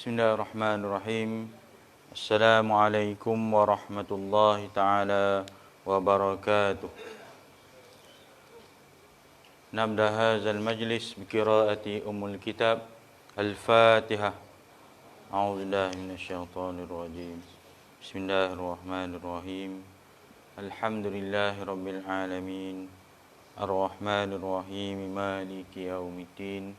Bismillahirrahmanirrahim. Assalamualaikum warahmatullahi taala wabarakatuh. Nabda hadzal majlis biqiraati ummul kitab Al-Fatihah. A'udzu billahi minasyaitonir rajim. Bismillahirrahmanirrahim. Alhamdulillahirabbil alamin. Ar-Rahmanir Rahim. Maliki yaumiddin.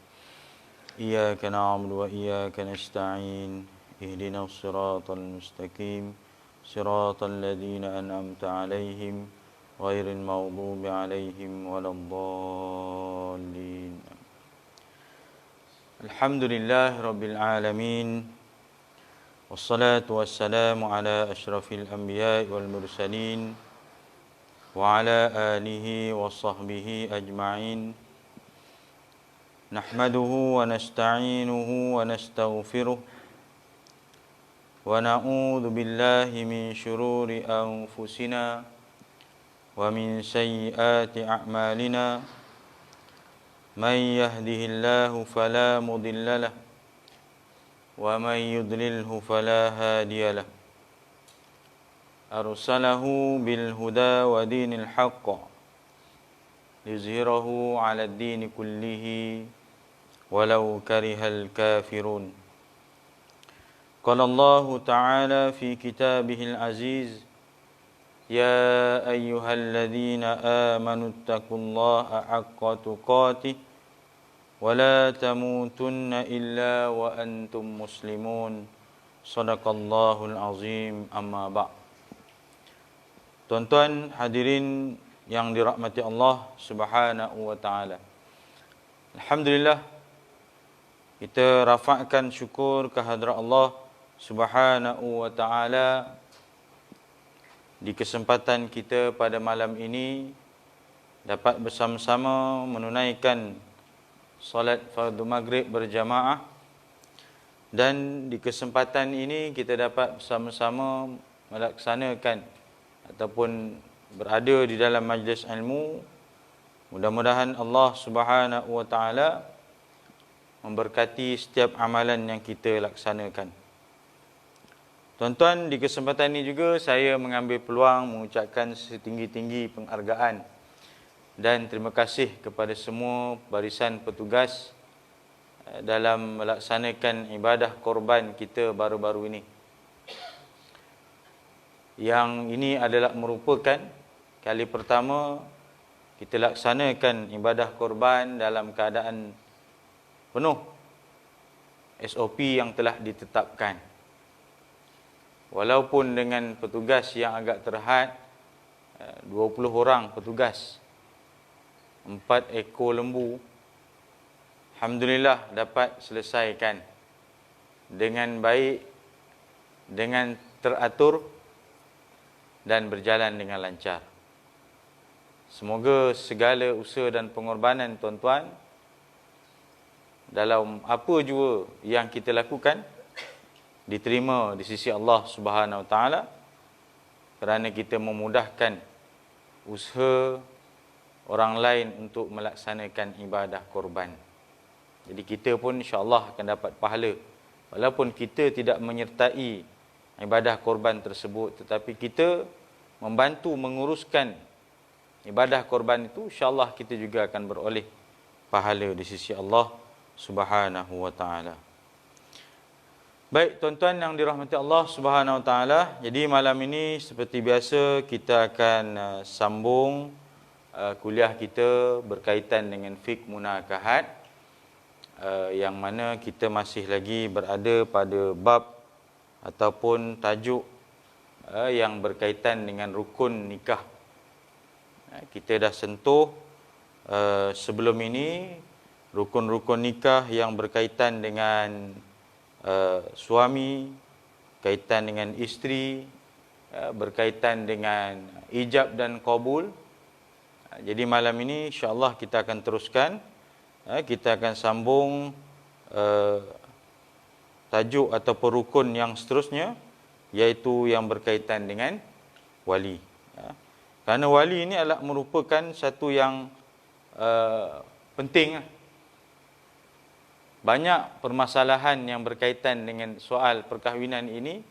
Iyyaka na'budu wa iyyaka nasta'in. Ihdinas siratal mustaqim. Siratal ladzina an'amta 'alaihim ghairil maghdubi 'alaihim waladdallin. Alhamdulillahirabbil alamin. Wassalatu wassalamu ala asyrafil anbiya'i wal mursalin wa ala alihi wa sahbihi ajma'in. Nahmaduhu wa nasta'inuhu wa nastaghfiruh wa na'udzu billahi min syururi anfusina wa min sayyiati a'malina. Man yahdihillahu fala mudilla lahu wa man yudlilhu fala hadiya lahu. Arsalahu bil huda wa dinil haqq liyuzhirahu 'ala ad-din kullihi walau karihal kafirun. Qala Allah Ta'ala fi kitabihil aziz, ya ayyuhalladzina amanu taqullaha haqqa tuqatih wa la tamutunna illa wa antum muslimun. Shadaqallahul azim. Amma ba'. Tuan-tuan hadirin yang dirahmati Allah Subhanahu wa taala. Alhamdulillah, kita rafa'kan syukur kehadrat Allah Subhanahu wa taala di kesempatan kita pada malam ini dapat bersama-sama menunaikan solat fardu maghrib berjamaah, dan di kesempatan ini kita dapat bersama-sama melaksanakan ataupun berada di dalam majlis ilmu. Mudah-mudahan Allah Subhanahu wa taala memberkati setiap amalan yang kita laksanakan. Tuan-tuan, di kesempatan ini juga saya mengambil peluang mengucapkan setinggi-tinggi penghargaan dan terima kasih kepada semua barisan petugas dalam melaksanakan ibadah korban kita baru-baru ini. Yang ini adalah merupakan kali pertama kita laksanakan ibadah korban dalam keadaan penuh SOP yang telah ditetapkan. Walaupun dengan petugas yang agak terhad, 20 orang petugas, 4 ekor lembu, alhamdulillah dapat selesaikan dengan baik, dengan teratur dan berjalan dengan lancar. Semoga segala usaha dan pengorbanan tuan-tuan dalam apa jua yang kita lakukan diterima di sisi Allah Subhanahu Wa Taala, kerana kita memudahkan usaha orang lain untuk melaksanakan ibadah korban. Jadi kita pun insya-Allah akan dapat pahala walaupun kita tidak menyertai ibadah korban tersebut, tetapi kita membantu menguruskan ibadah korban itu, insya-Allah kita juga akan beroleh pahala di sisi Allah Subhanahu wa taala. Baik tuan-tuan yang dirahmati Allah Subhanahu wa taala, jadi malam ini seperti biasa kita akan sambung kuliah kita berkaitan dengan fiqh munakahat, yang mana kita masih lagi berada pada bab ataupun tajuk yang berkaitan dengan rukun nikah. Kita dah sentuh sebelum ini rukun-rukun nikah yang berkaitan dengan suami, kaitan dengan isteri, berkaitan dengan ijab dan qabul. Jadi malam ini insya-Allah kita akan teruskan, kita akan sambung tajuk ataupun rukun yang seterusnya, iaitu yang berkaitan dengan wali. Kerana wali ini adalah merupakan satu yang penting. banyak permasalahan yang berkaitan dengan soal perkahwinan ini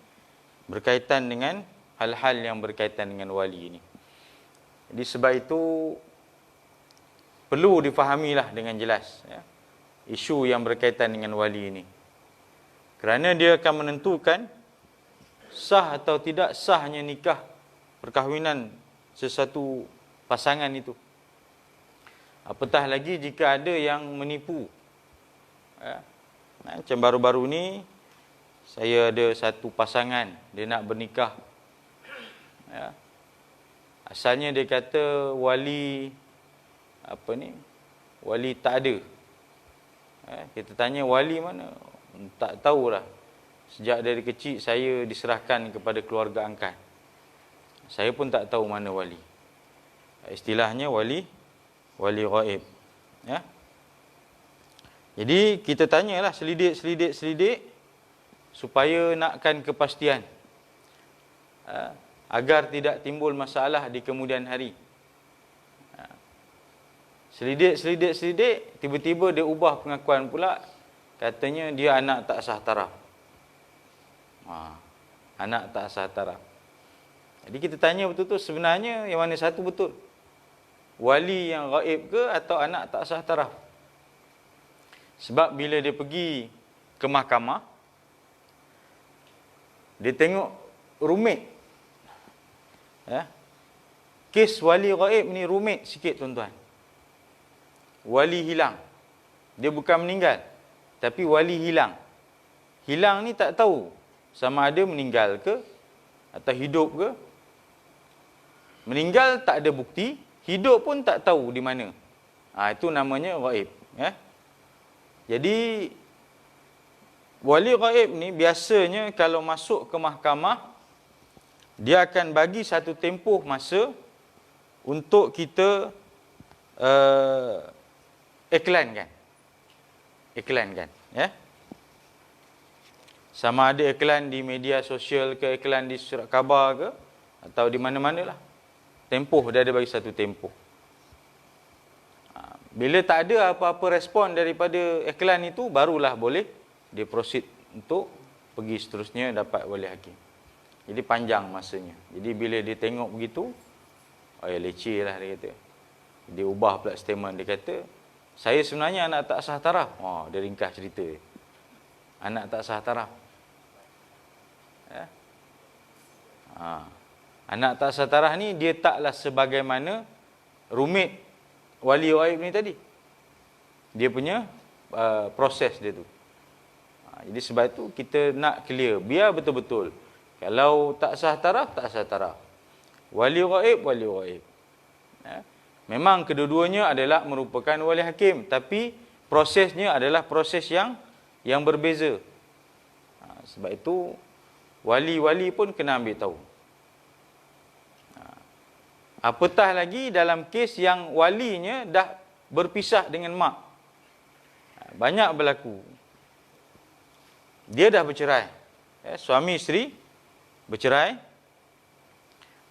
berkaitan dengan hal-hal yang berkaitan dengan wali ini. Jadi sebab itu perlu difahamilah dengan jelas ya, isu yang berkaitan dengan wali ini. Kerana dia akan menentukan sah atau tidak sahnya nikah perkahwinan sesuatu pasangan itu. Apatah lagi jika ada yang menipu. Ya. Macam baru-baru ni saya ada satu pasangan dia nak bernikah. Ya. Asalnya dia kata wali wali tak ada. Ya. Kita tanya wali mana? Tak tahulah. Sejak dari kecil saya diserahkan kepada keluarga angkat. Saya pun tak tahu mana wali. Istilahnya wali ghaib. Ya. Jadi kita tanyalah selidik supaya nakkan kepastian. Agar tidak timbul masalah di kemudian hari. Selidik, tiba-tiba dia ubah pengakuan pula. Katanya dia anak tak sah taraf. Anak tak sah taraf. Jadi kita tanya betul-betul sebenarnya yang mana satu betul? Wali yang ghaib ke atau anak tak sah taraf? Sebab bila dia pergi ke mahkamah, dia tengok rumit. Ya. Kes wali ghaib ni rumit sikit tuan-tuan. Wali hilang. Dia bukan meninggal, tapi wali hilang. Hilang ni tak tahu sama ada meninggal ke atau hidup ke. Meninggal tak ada bukti, hidup pun tak tahu di mana. Itu namanya ghaib. Ya. Jadi wali ghaib ni biasanya kalau masuk ke mahkamah, dia akan bagi satu tempoh masa untuk kita iklankan, ya. Sama ada iklan di media sosial ke, iklan di surat khabar ke, atau di mana-manalah. Tempoh dia ada bagi satu tempoh. Bila tak ada apa-apa respon daripada iklan itu, barulah boleh dia proceed untuk pergi seterusnya dapat wali hakim. Jadi panjang masanya. Jadi bila dia tengok begitu, ya leceh lah dia kata. Dia ubah pula statement. Dia kata, saya sebenarnya anak tak sah taraf. Dia ringkas cerita. Anak tak sah taraf. Ya. Anak tak sah taraf ni, dia taklah sebagaimana rumit wali ghaib ni tadi. Dia punya proses dia tu. Jadi sebab itu kita nak clear. Biar betul-betul. Kalau tak sah taraf, tak sah taraf. Wali ghaib. Ya. Memang kedua-duanya adalah merupakan wali hakim. Tapi prosesnya adalah proses yang berbeza. Sebab itu wali-wali pun kena ambil tahu. Apatah lagi dalam kes yang walinya dah berpisah dengan mak. Banyak berlaku. Dia dah bercerai. Suami isteri bercerai.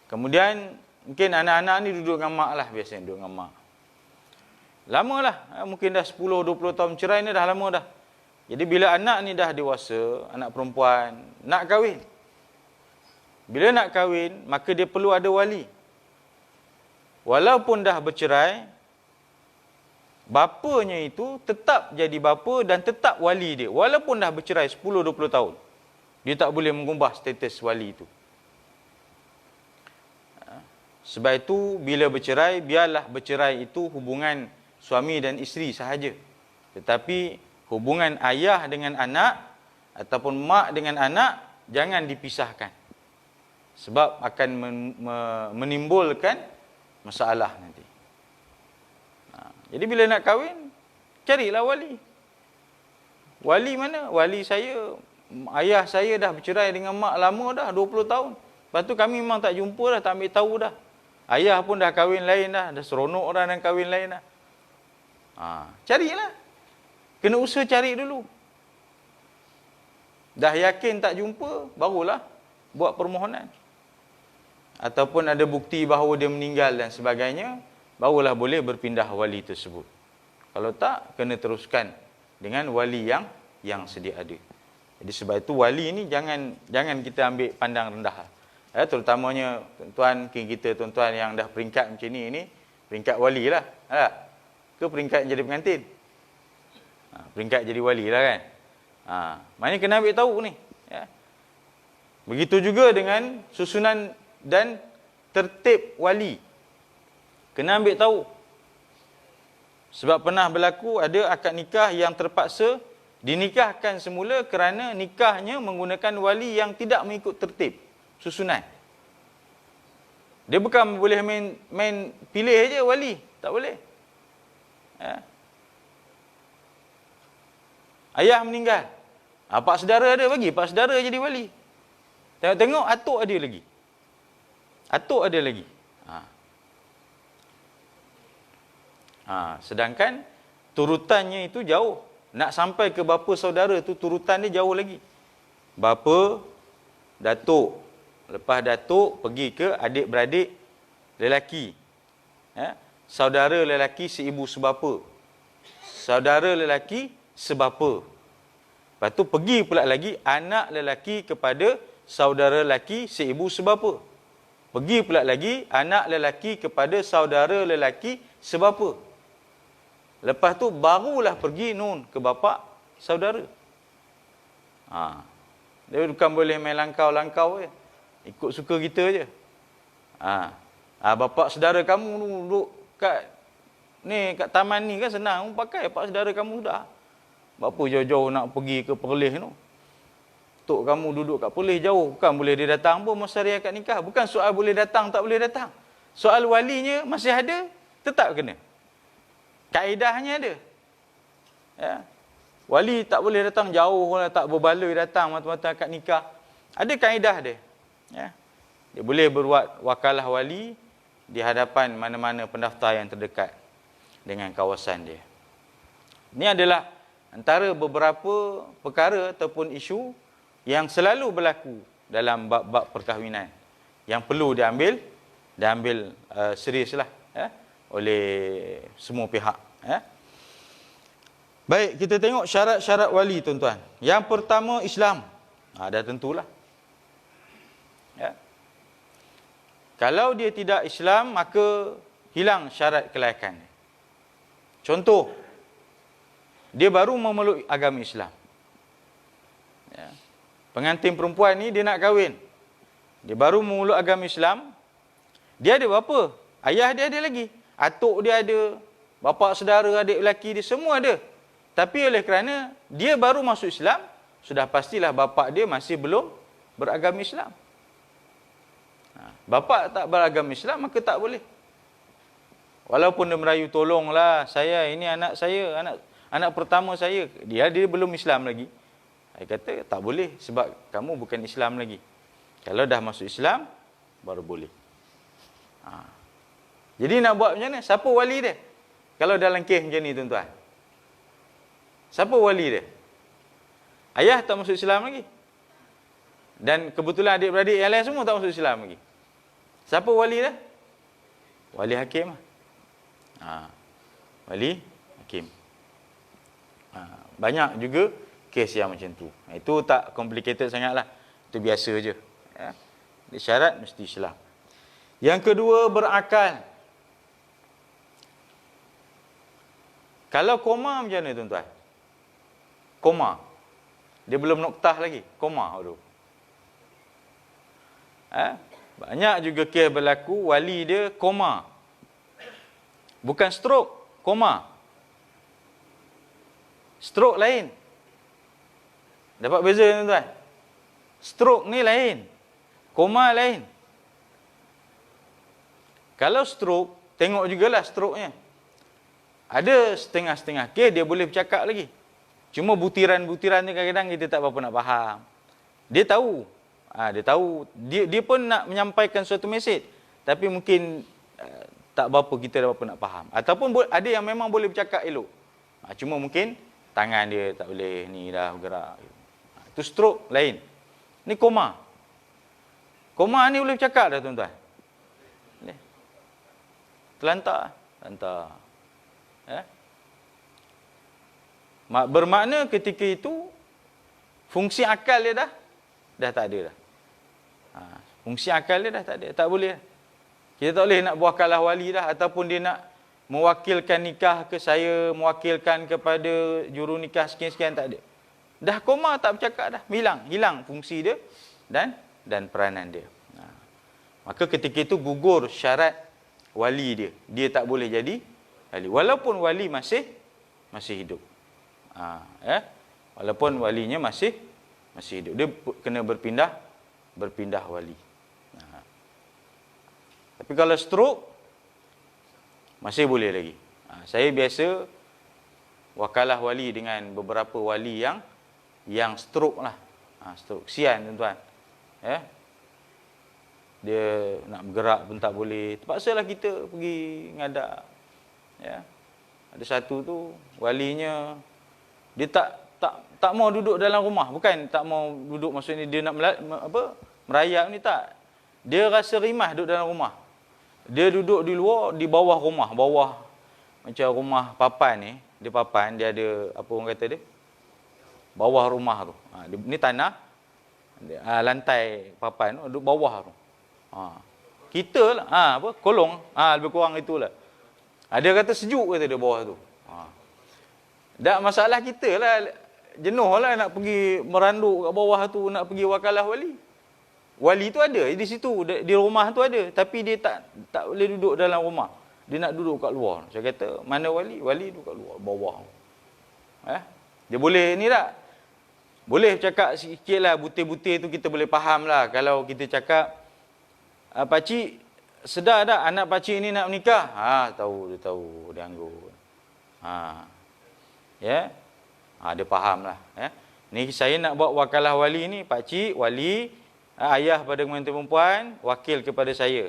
Kemudian mungkin anak-anak ni duduk dengan mak lah. Biasanya duduk dengan mak. Lama lah. Mungkin dah 10-20 tahun cerai ni dah lama dah. Jadi bila anak ni dah dewasa, anak perempuan, nak kahwin. Bila nak kahwin, maka dia perlu ada wali. Walaupun dah bercerai, bapanya itu tetap jadi bapa dan tetap wali dia. Walaupun dah bercerai 10-20 tahun. Dia tak boleh mengubah status wali itu. Sebab itu, bila bercerai, biarlah bercerai itu hubungan suami dan isteri sahaja. Tetapi, hubungan ayah dengan anak, ataupun mak dengan anak, jangan dipisahkan. Sebab akan menimbulkan masalah nanti. Jadi bila nak kahwin, carilah wali. Wali mana? Wali saya, ayah saya dah bercerai dengan mak lama dah, 20 tahun. Lepas tu kami memang tak jumpa dah, tak ambil tahu dah. Ayah pun dah kahwin lain dah seronok orang dan kahwin lain dah. Carilah. Kena usaha cari dulu. Dah yakin tak jumpa, barulah buat permohonan. Ataupun ada bukti bahawa dia meninggal dan sebagainya, barulah boleh berpindah wali tersebut. Kalau tak, kena teruskan dengan wali yang sedia ada. Jadi sebab itu wali ni jangan kita ambil pandang rendah. Terutamanya tuan-tuan kita, tuan-tuan yang dah peringkat macam ni peringkat wali lah. Ke peringkat jadi pengantin? Peringkat jadi wali lah kan. Maknanya kena ambil tahu ni. Ya. Begitu juga dengan susunan dan tertib wali. Kena ambil tahu. Sebab pernah berlaku ada akad nikah yang terpaksa dinikahkan semula kerana nikahnya menggunakan wali yang tidak mengikut tertib susunan. Dia bukan boleh main pilih aja wali, tak boleh. Ya. Ayah meninggal. Pak saudara ada, bagi pak saudara jadi wali. Tengok-tengok atuk ada lagi. Atuk ada lagi. Sedangkan turutannya itu jauh. Nak sampai ke bapa saudara tu turutan dia jauh lagi. Bapa, datuk. Lepas datuk pergi ke adik-beradik lelaki. Saudara lelaki seibu sebapa. Saudara lelaki sebapa. Lepas tu pergi pula lagi anak lelaki kepada saudara lelaki seibu sebapa. Pergi pula lagi anak lelaki kepada saudara lelaki sebapa. Lepas tu barulah pergi ke bapa saudara. Dia bukan boleh main langkau-langkau je. Ikut suka kita je. Bapa saudara kamu duduk kat taman ni kan senang pakai pak saudara kamu dah. Berapa jauh-jauh nak pergi ke Perlis tu? Tok kamu duduk kat Perlis jauh, bukan boleh dia datang pun masa hari akad nikah. Bukan soal boleh datang tak boleh datang. Soal walinya masih ada, tetap kena. Kaedahnya ada. Ya. Wali tak boleh datang jauh, tak berbaloi datang mata-mata akad nikah. Ada kaedah dia. Ya. Dia boleh berbuat wakalah wali di hadapan mana-mana pendaftar yang terdekat dengan kawasan dia. Ini adalah antara beberapa perkara ataupun isu yang selalu berlaku dalam bab-bab perkahwinan yang perlu diambil seriuslah oleh semua pihak. Baik, kita tengok syarat-syarat wali tuan-tuan. Yang pertama Islam. Dah tentulah. Ya. Kalau dia tidak Islam, maka hilang syarat kelayakan. Contoh, dia baru memeluk agama Islam. Ya. Pengantin perempuan ni dia nak kahwin. Dia baru memeluk agama Islam. Dia ada bapa? Ayah dia ada lagi. Atuk dia ada. Bapa saudara, adik lelaki dia semua ada. Tapi oleh kerana dia baru masuk Islam, sudah pastilah bapa dia masih belum beragama Islam. Bapa tak beragama Islam, maka tak boleh. Walaupun dia merayu, tolonglah saya, ini anak saya, anak pertama saya. Dia belum Islam lagi. Saya kata tak boleh sebab kamu bukan Islam lagi. Kalau dah masuk Islam, baru boleh. Jadi nak buat macam mana? Siapa wali dia? Kalau dalam kes macam ni tuan-tuan. Siapa wali dia? Ayah tak masuk Islam lagi. Dan kebetulan adik-beradik yang lain semua tak masuk Islam lagi. Siapa wali dia? Wali hakim. Wali hakim. Banyak juga kes yang macam tu. Itu tak complicated sangatlah. Itu biasa je. Ya. Syarat mesti Islam. Yang kedua, berakal. Kalau koma macam mana tuan-tuan? Koma. Dia belum noktah lagi. Koma dulu. Banyak juga kes berlaku wali dia koma. Bukan stroke, koma. Stroke lain. Dapat beza tuan-tuan? Stroke ni lain. Koma lain. Kalau stroke, tengok jugalah stroke-nya. Ada setengah-setengah kes dia boleh bercakap lagi. Cuma butiran-butiran ni kadang-kadang kita tak berapa nak faham. Dia tahu. Dia pun nak menyampaikan suatu mesej. Tapi mungkin tak berapa kita dah berapa nak faham. Ataupun ada yang memang boleh bercakap elok. Cuma mungkin tangan dia tak boleh ni dah bergerak. Itu stroke lain. Ni koma. Koma ni boleh bercakap dah tuan-tuan. Terlantar. Bermakna ketika itu fungsi akal dia dah tak ada dah. Fungsi akal dia dah tak ada, tak boleh. Kita tak boleh nak berwakalah wali dah, ataupun dia nak mewakilkan nikah ke saya, mewakilkan kepada juru nikah sekian-sekian, tak ada. Dah koma, tak bercakap dah, hilang fungsi dia dan peranan dia. Maka ketika itu gugur syarat wali dia tak boleh jadi wali walaupun wali masih hidup. Walaupun walinya masih hidup, dia kena berpindah wali. Tapi kalau stroke masih boleh lagi. Saya biasa wakalah wali dengan beberapa wali yang stroke lah. Stroke, sian tuan-tuan. Dia nak bergerak pun tak boleh. Terpaksalah kita pergi ngadak. Ada satu tu walinya dia tak mau duduk dalam rumah. Bukan tak mau duduk, maksudnya dia nak merayap ni, tak. Dia rasa rimah duduk dalam rumah. Dia duduk di luar, di bawah rumah, macam rumah papan ni. Dia papan, dia ada apa orang kata dia? Bawah rumah tu. Ni tanah. Lantai papan tu duduk bawah tu. Kita lah, kolong, lebih kurang itulah. Dia kata sejuk, kata dia bawah tu. Tak masalah kita lah, jenuh lah nak pergi meranduk kat bawah tu, nak pergi wakalah wali. Wali tu ada di situ, di rumah tu ada, tapi dia tak boleh duduk dalam rumah. Dia nak duduk kat luar. Saya kata, mana wali? Wali duduk kat luar, bawah. Dia boleh ni tak? Boleh cakap sikit lah, butir-butir tu kita boleh faham lah. Kalau kita cakap, pakcik, sedar tak anak pakcik ni nak menikah? Tahu, dia anggur. Dia faham lah. Ni saya nak buat wakalah wali ni, pakcik, wali, ayah pada pengantin perempuan, wakil kepada saya.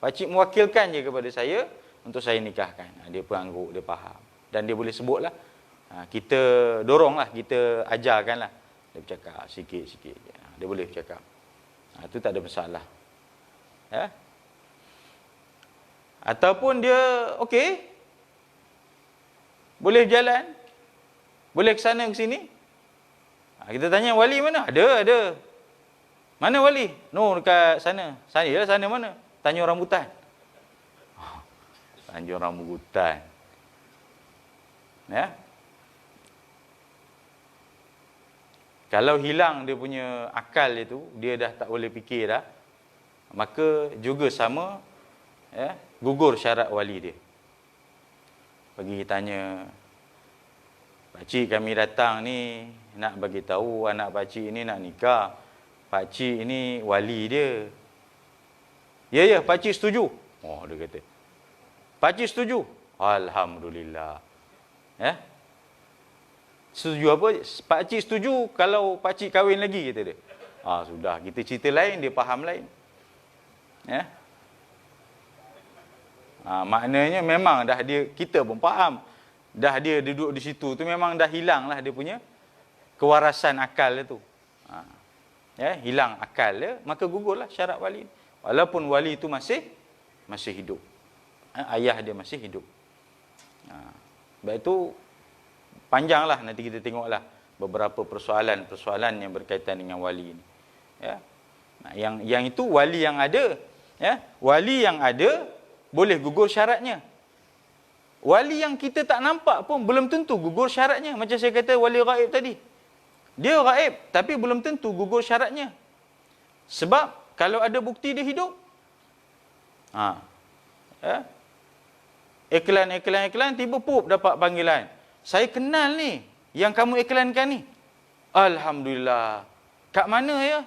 Pakcik mewakilkan je kepada saya untuk saya nikahkan. Dia pun angguk, dia faham. Dan dia boleh sebut lah. Kita dorong lah, kita ajarkan lah. Dia bercakap sikit-sikit. Dia boleh bercakap. Itu tak ada masalah. Ataupun dia okey, boleh berjalan, boleh ke sana ke sini. Kita tanya, wali mana? Ada. Mana wali? No, dekat sana. Sana mana? Tanjung Rambutan. Tanjung Rambutan. Kalau hilang dia punya akal itu, dia dah tak boleh fikir dah, maka juga sama, gugur syarat wali dia. Pergi tanya, pakcik kami datang ni nak bagi tahu anak pakcik ni nak nikah. Pakcik ni wali dia. Ya, pakcik setuju. Dia kata, pakcik setuju. Alhamdulillah. Setuju apa? Pakcik setuju kalau pakcik kahwin lagi, kata dia. Sudah, kita cerita lain, dia faham lain. Maknanya memang dah kita pun faham. Dah dia duduk di situ tu memang dah hilang lah dia punya kewarasan akal dia tu. Hilang akal dia, maka gugurlah syarat wali. Walaupun wali itu masih hidup. Ayah dia masih hidup. Sebab itu panjanglah, nanti kita tengoklah beberapa persoalan yang berkaitan dengan wali ini. Yang itu wali yang ada, wali yang ada boleh gugur syaratnya. Wali yang kita tak nampak pun belum tentu gugur syaratnya. Macam saya kata wali gaib tadi. Dia gaib tapi belum tentu gugur syaratnya. Sebab kalau ada bukti dia hidup. Iklan tiba dapat panggilan. Saya kenal ni yang kamu iklankan ni. Alhamdulillah. Kat mana ya?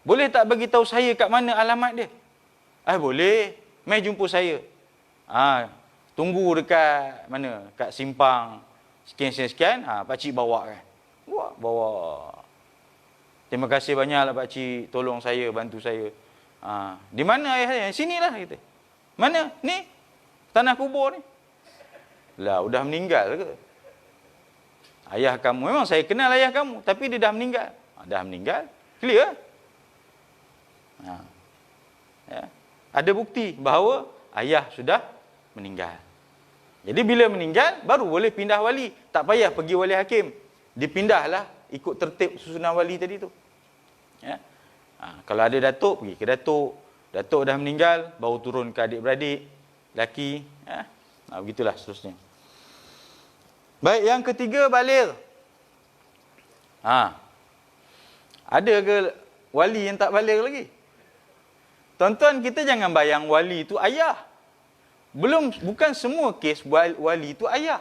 Boleh tak bagi tahu saya kat mana alamat dia? Boleh. Mai jumpa saya. Tunggu dekat mana? Kat simpang sekian. Pakcik bawa kan. Bawa. Terima kasih banyaklah pakcik, tolong saya, bantu saya. Di mana ayah saya? Sinilah kita. Mana? Ni. Tanah kubur ni. Lah, udah meninggal ke? Ayah kamu, memang saya kenal ayah kamu, tapi dia dah meninggal. Dah meninggal. Clear? Ada bukti bahawa ayah sudah meninggal. Jadi bila meninggal, baru boleh pindah wali. Tak payah pergi wali hakim. Dipindahlah ikut tertib susunan wali tadi tu. Ya? Kalau ada datuk, pergi ke datuk. Datuk dah meninggal, baru turun ke adik-beradik, laki. Ya? Begitulah seterusnya. Baik, yang ketiga, baligh. Ada ke wali yang tak baligh lagi? Tuan-tuan, kita jangan bayang wali itu ayah. Bukan semua kes wali itu ayah.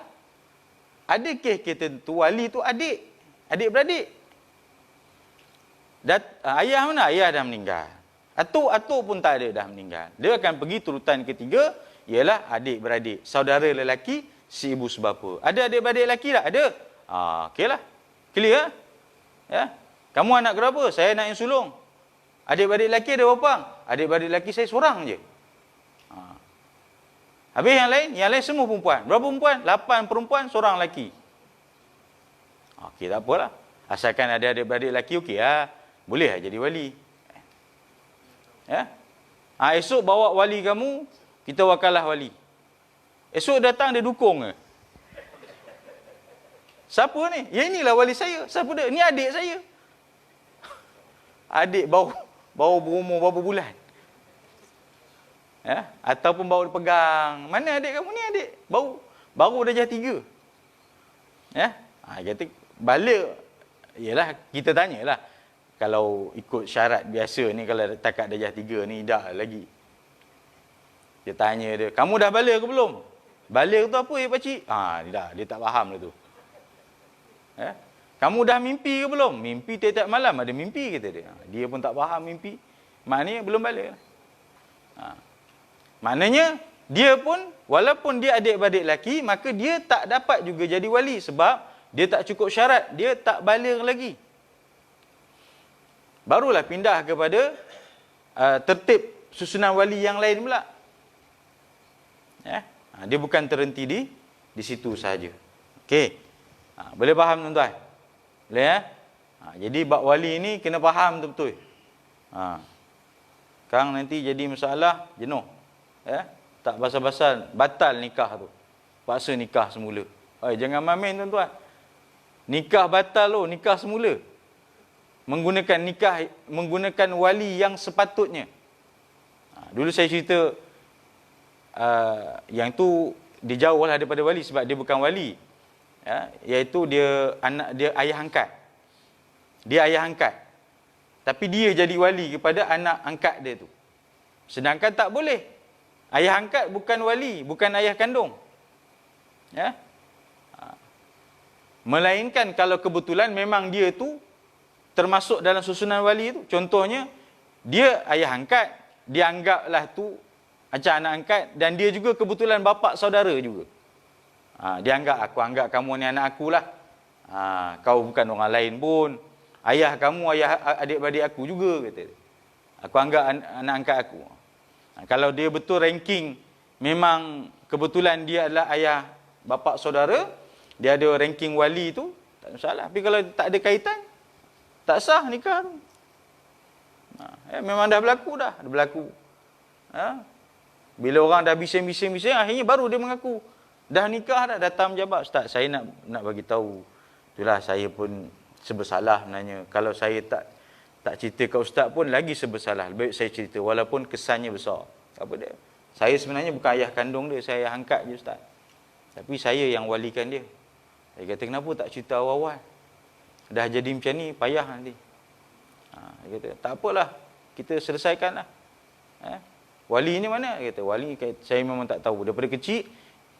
Ada kes tertentu wali itu adik. Adik-beradik. Ayah mana? Ayah dah meninggal. Atuk pun tak ada, dah meninggal. Dia akan pergi turutan ketiga, ialah adik-beradik. Saudara lelaki, si ibu sebapa. Ada adik-beradik lelaki tak? Ada. Okeylah. Clear? Ya? Kamu anak berapa? Saya anak yang sulung. Adik-beradik lelaki ada berapa? Adik-beradik lelaki saya seorang je. Habis yang lain semua perempuan. Berapa perempuan? 8 perempuan, seorang lelaki. Okey, tak apalah. Asalkan ada adik-beradik lelaki, okey lah. Boleh lah jadi wali. Ya? Esok bawa wali kamu, kita wakalah wali. Esok datang dia dukung ke? Siapa ni? Ya, inilah wali saya. Siapa dia? Ni adik saya. Adik baru berumur berapa bulan. Ya? Ataupun baru pegang. Mana adik kamu ni? Adik baru darjah 3. Ya? Kata balik. Yalah, kita tanyalah. Kalau ikut syarat biasa ni, kalau takat darjah 3 ni dah lagi. Dia tanya dia, kamu dah balik ke belum? Balik tu apa ya pakcik? Dia tak faham lah tu. Ya? Kamu dah mimpi ke belum? Mimpi tiap-tiap malam ada mimpi, kata dia. Dia pun tak faham mimpi. Maknanya belum balik. Maknanya dia pun, walaupun dia adik-beradik lelaki, maka dia tak dapat juga jadi wali. Sebab dia tak cukup syarat. Dia tak balik lagi. Barulah pindah kepada tertib susunan wali yang lain pula. Ya? Dia bukan terhenti di situ sahaja. Okey. Boleh faham tuan-tuan? Boleh ya? Jadi bab wali ni kena faham betul-betul. Sekarang nanti jadi masalah jenuh. Ya? Tak basal-basal batal nikah tu. Paksa nikah semula. Jangan main tuan-tuan. Nikah batal tu, nikah semula. Menggunakan wali yang sepatutnya. Dulu saya cerita yang tu dia jauh lah daripada wali sebab dia bukan wali. Ya, iaitu dia ayah angkat. Dia ayah angkat. Tapi dia jadi wali kepada anak angkat dia tu. Sedangkan tak boleh. Ayah angkat bukan wali, bukan ayah kandung. Ya. Melainkan kalau kebetulan memang dia tu termasuk dalam susunan wali itu. Contohnya, dia ayah angkat, dia anggaplah tu macam anak angkat, dan dia juga kebetulan bapa saudara juga. Dia aku anggap kamu ni anak aku lah. Kau bukan orang lain pun. Ayah kamu, ayah adik-beradik aku juga, kata dia. Aku anggap anak angkat aku. Kalau dia betul ranking, memang kebetulan dia adalah ayah bapa saudara, dia ada ranking wali tu, tak masalah. Tapi kalau tak ada kaitan, tak sah nikah tu. Memang dah berlaku dah. Dah berlaku. Bila orang dah bising-bising, akhirnya baru dia mengaku. Dah nikah dah, datang pejabat. Ustaz, saya nak bagi tahu. Itulah saya pun sebersalah sebenarnya. Kalau saya tak cerita ke ustaz pun lagi sebersalah. Lebih baik saya cerita walaupun kesannya besar. Apa dia? Saya sebenarnya bukan ayah kandung dia, saya ayah angkat je ustaz. Tapi saya yang walikan dia. Dia kata, kenapa tak cerita awal-awal? Dah jadi macam ni, payah nanti. Dia kata, tak apalah, kita selesaikanlah. Wali ni mana? Dia kata, wali saya memang tak tahu. Daripada kecil,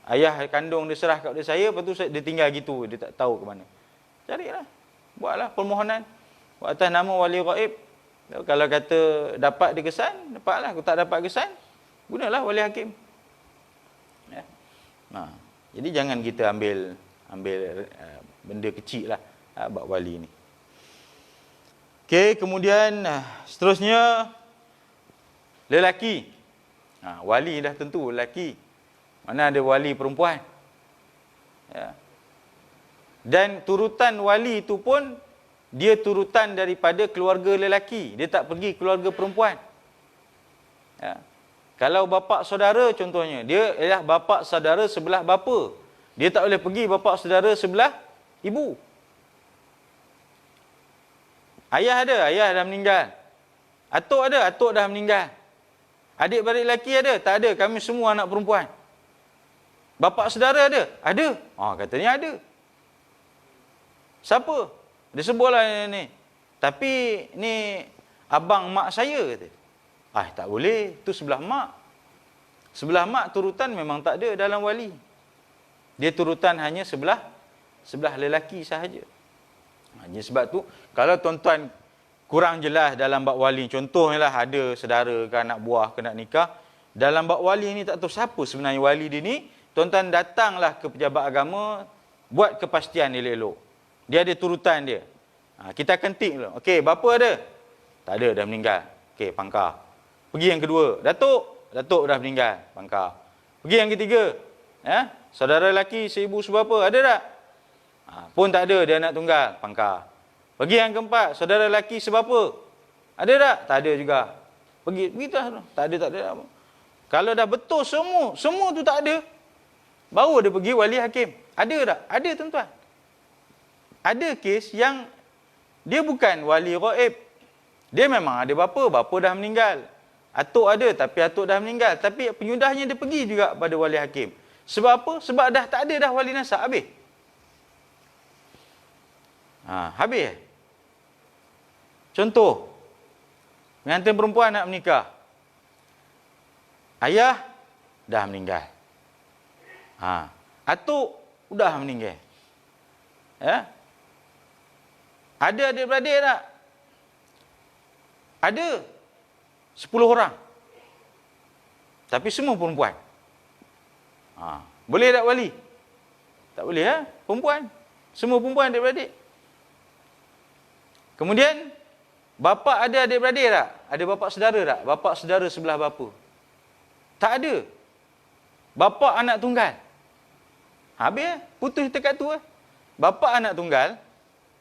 ayah kandung dia serah kepada saya, lepas tu dia tinggal gitu, dia tak tahu ke mana. Carilah, buatlah permohonan. Buat atas nama wali ghaib. Kalau kata dapat dia kesan, dapatlah. Kalau tak dapat kesan, gunalah wali hakim. Ya. Jadi jangan kita ambil benda kecil lah bab wali ni. Okey, kemudian seterusnya lelaki. Wali dah tentu lelaki. Mana ada wali perempuan. Ya. Dan turutan wali itu pun dia turutan daripada keluarga lelaki. Dia tak pergi keluarga perempuan. Ya. Kalau bapa saudara contohnya, dia ialah bapa saudara sebelah bapa. Dia tak boleh pergi bapa saudara sebelah ibu. Ayah ada, ayah dah meninggal. Atuk ada, atuk dah meninggal. Adik-beradik lelaki ada? Tak ada, kami semua anak perempuan. Bapa saudara ada? Ada. Katanya ada. Siapa? Dia sebutlah ni. Tapi ni abang mak saya kata. Tak boleh, tu sebelah mak. Sebelah mak turutan memang tak ada dalam wali. Dia turutan hanya sebelah lelaki sahaja. Jadi sebab tu kalau tuan-tuan kurang jelas dalam bab wali, contohnya lah ada saudara ke anak buah ke nak nikah, dalam bab wali ni tak tahu siapa sebenarnya wali dia ni, tuan-tuan datanglah ke pejabat agama, buat kepastian elok-elok. Dia ada turutan dia. Kita akan tik dulu. Okey, bapa ada? Tak ada, dah meninggal. Okey, pangkar. Pergi yang kedua, datuk dah meninggal, pangkar. Pergi yang ketiga, saudara lelaki seibu sebapa, ada tak? Pun tak ada, dia anak tunggal, pangkar. Pergi yang keempat, saudara lelaki sebapa, ada tak? Tak ada juga. Pergi dah, tak ada. Kalau dah betul semua tu tak ada, baru dia pergi wali hakim. Ada tak? Ada tuan-tuan. Ada kes yang dia bukan wali ghaib. Dia memang ada bapa dah meninggal. Atuk ada, tapi atuk dah meninggal. Tapi penyudahnya dia pergi juga pada wali hakim. Sebab apa? Sebab dah tak ada dah wali nasab. Habis. Habis. Contoh. Pengantin perempuan nak menikah. Ayah dah meninggal. Atuk dah meninggal. Ada adik-beradik tak? Ada. 10 orang. Tapi semua perempuan. Boleh tak wali? Tak boleh perempuan. Semua perempuan adik-beradik. Kemudian, bapa ada adik-beradik tak? Ada bapa saudara tak? Bapa saudara sebelah bapa. Tak ada. Bapa anak tunggal. Habis, putus dekat tu. Bapa anak tunggal,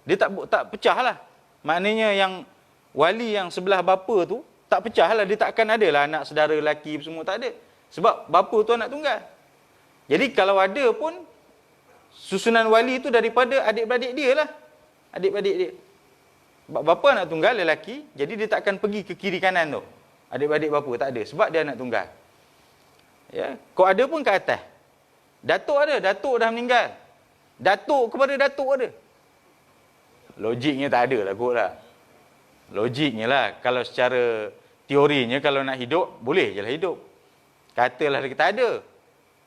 dia tak pecah lah. Maknanya yang wali yang sebelah bapa tu, tak pecah lah. Dia takkan ada lah anak saudara lelaki semua, tak ada. Sebab bapa tu anak tunggal. Jadi kalau ada pun, susunan wali tu daripada adik-beradik dia lah. Adik-beradik dia. Sebab bapa anak tunggal lelaki, jadi dia takkan pergi ke kiri kanan tu. Adik-beradik bapa, tak ada. Sebab dia anak tunggal. Kau ada pun ke atas. Datuk ada, datuk dah meninggal. Datuk kepada datuk ada. Logiknya tak ada lah kot lah. Logiknya lah, kalau secara teorinya, kalau nak hidup, boleh je lah hidup. Katalah dia tak ada.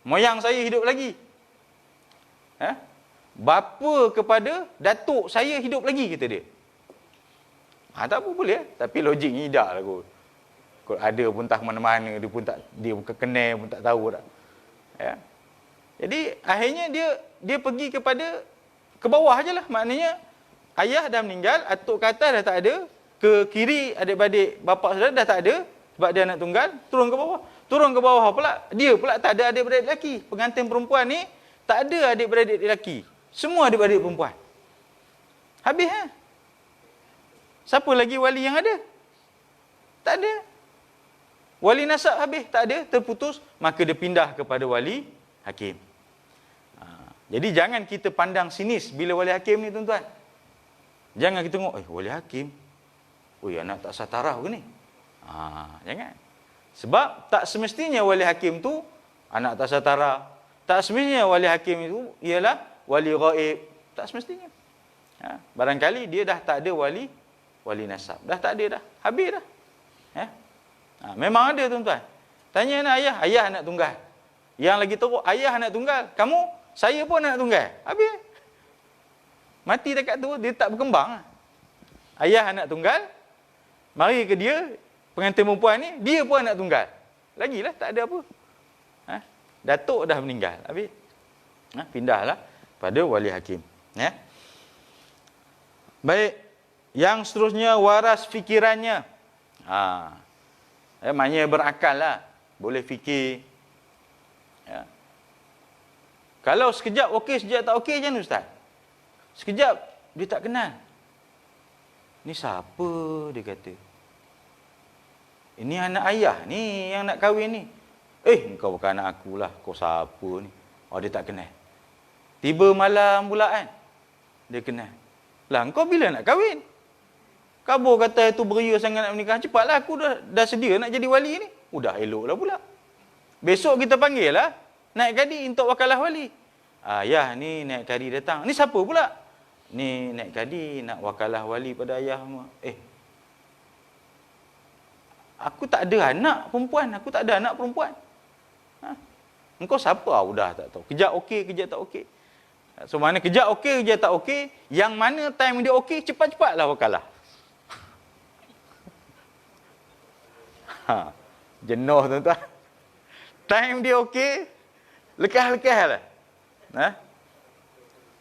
Moyang saya hidup lagi. Bapa kepada datuk saya hidup lagi, kata dia. Tak apa, boleh. Tapi logiknya tidak lah kot. Kot ada pun tak mana-mana, dia pun kenal pun tak tahu tak. Jadi akhirnya dia pergi ke bawah je lah. Maknanya ayah dah meninggal, atuk ke atas dah tak ada, ke kiri adik-beradik bapa saudara dah tak ada, sebab dia anak tunggal, turun ke bawah. Turun ke bawah pula, dia pula tak ada adik-beradik lelaki. Pengantin perempuan ni tak ada adik-beradik lelaki. Semua adik-beradik perempuan. Habis Siapa lagi wali yang ada? Tak ada. Wali nasab habis, tak ada, terputus, maka dia pindah kepada wali hakim. Jadi jangan kita pandang sinis bila wali hakim ni, tuan-tuan. Jangan kita tengok, wali hakim. Anak tak satarah ke ni? Jangan. Sebab tak semestinya wali hakim tu anak tak satarah. Tak semestinya wali hakim itu ialah wali ghaib. Tak semestinya. Barangkali dia dah tak ada wali nasab. Dah tak ada dah. Habis dah. Memang ada, tuan-tuan. Tanya nak ayah anak tunggal. Yang lagi teruk, ayah anak tunggal. Kamu, saya pun anak tunggal. Habis. Mati dekat tu, dia tak berkembang. Ayah anak tunggal, mari ke dia, pengantin perempuan ni, dia pun anak tunggal. Lagilah, tak ada apa. Datuk dah meninggal. Habis. Pindahlah pada wali hakim. Baik. Yang seterusnya, waras fikirannya. Maknanya berakal lah. Boleh fikir. Kalau sekejap okey, sekejap tak okey macam mana, Ustaz? Sekejap, dia tak kenal. Ni siapa, dia kata. Ini anak ayah ni yang nak kahwin ni. Engkau bukan anak aku lah. Kau siapa ni? Oh, dia tak kenal. Tiba malam pula kan. Dia kenal. Lah, engkau bila nak kahwin? Kabur kata itu beria sangat nak menikah. Cepatlah, aku dah sedia nak jadi wali ni. Udah elok lah pula. Besok kita panggil lah. Naik kadi untuk wakalah wali. Ayah ni naik kadi datang. Ni siapa pula? Ni naik kadi nak wakalah wali pada ayah. Aku tak ada anak perempuan. Aku tak ada anak perempuan. Engkau siapa? Udah tak tahu. Kejap okey, kejap tak okey. So, mana kejap okey, kejap tak okey. Yang mana time dia okey, cepat-cepatlah wakalah. Jenuh tuan-tuan. Time dia okey, lekas-lekas lah.